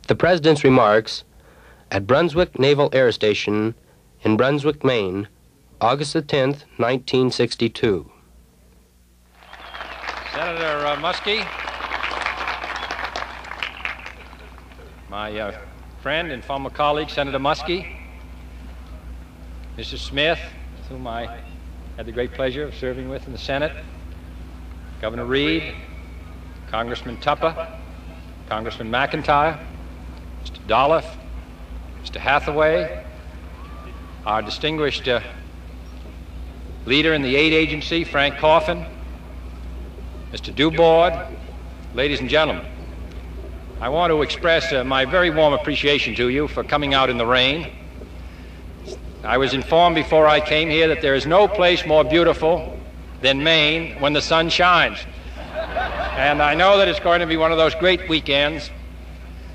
The President's remarks at Brunswick Naval Air Station in Brunswick, Maine, August the 10th, 1962. Senator Muskie, my friend and former colleague, Senator Muskie, Mr. Smith, whom I had the great pleasure of serving with in the Senate, Governor Reed, Congressman Tupper, Congressman McIntyre, Mr. Dolliff, Mr. Hathaway, our distinguished leader in the aid agency, Frank Coffin, Mr. Dubord, ladies and gentlemen, I want to express my very warm appreciation to you for coming out in the rain. I was informed before I came here that there is no place more beautiful than Maine when the sun shines. And I know that it's going to be one of those great weekends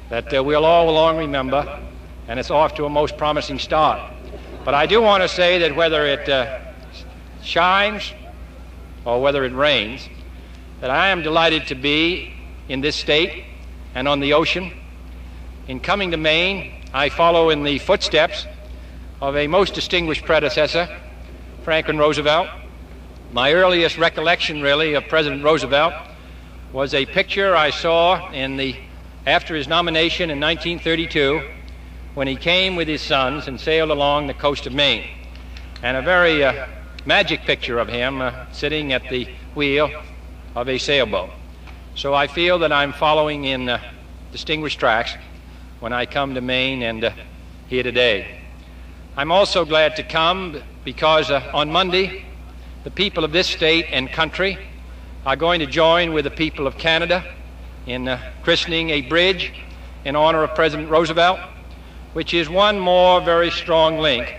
that we'll all long remember, and it's off to a most promising start. But I do want to say that whether it shines or whether it rains, that I am delighted to be in this state and on the ocean. In coming to Maine, I follow in the footsteps of a most distinguished predecessor, Franklin Roosevelt. My earliest recollection, really, of President Roosevelt was a picture I saw after his nomination in 1932 when he came with his sons and sailed along the coast of Maine. And a very magic picture of him sitting at the wheel of a sailboat. So I feel that I'm following in distinguished tracks when I come to Maine and here today. I'm also glad to come because on Monday, the people of this state and country are going to join with the people of Canada in christening a bridge in honor of President Roosevelt, which is one more very strong link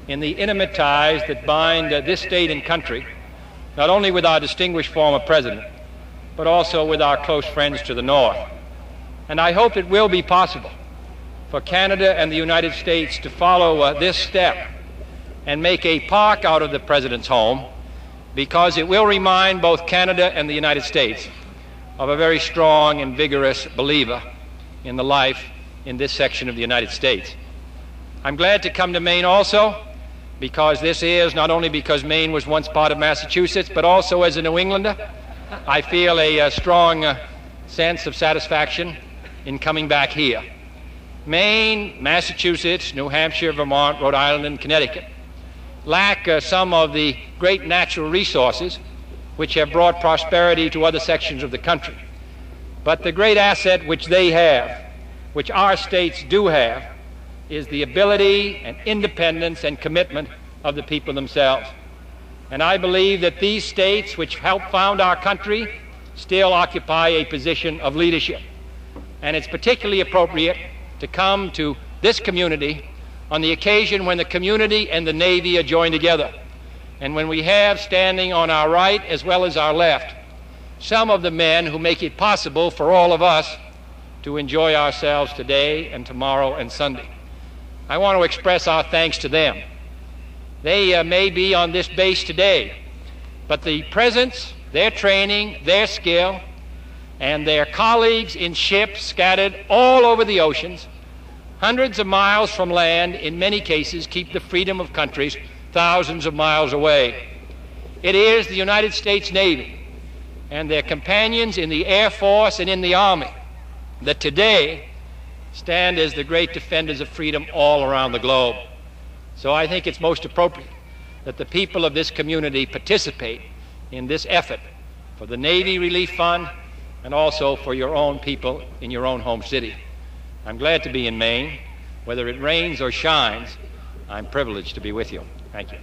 in the intimate ties that bind this state and country, not only with our distinguished former president, but also with our close friends to the north. And I hope it will be possible for Canada and the United States to follow this step and make a park out of the President's home, because it will remind both Canada and the United States of a very strong and vigorous believer in the life in this section of the United States. I'm glad to come to Maine also because this is not only because Maine was once part of Massachusetts, but also as a New Englander, I feel a strong sense of satisfaction in coming back here. Maine, Massachusetts, New Hampshire, Vermont, Rhode Island, and Connecticut lack some of the great natural resources which have brought prosperity to other sections of the country. But the great asset which they have, which our states do have, is the ability and independence and commitment of the people themselves. And I believe that these states which helped found our country still occupy a position of leadership. And it's particularly appropriate to come to this community on the occasion when the community and the Navy are joined together, and when we have standing on our right as well as our left some of the men who make it possible for all of us to enjoy ourselves today and tomorrow and Sunday. I want to express our thanks to them. They may be on this base today, but the presence, their training, their skill, and their colleagues in ships scattered all over the oceans, hundreds of miles from land, in many cases keep the freedom of countries thousands of miles away. It is the United States Navy and their companions in the Air Force and in the Army that today stand as the great defenders of freedom all around the globe. So I think it's most appropriate that the people of this community participate in this effort for the Navy Relief Fund and also for your own people in your own home city. I'm glad to be in Maine. Whether it rains or shines, I'm privileged to be with you. Thank you.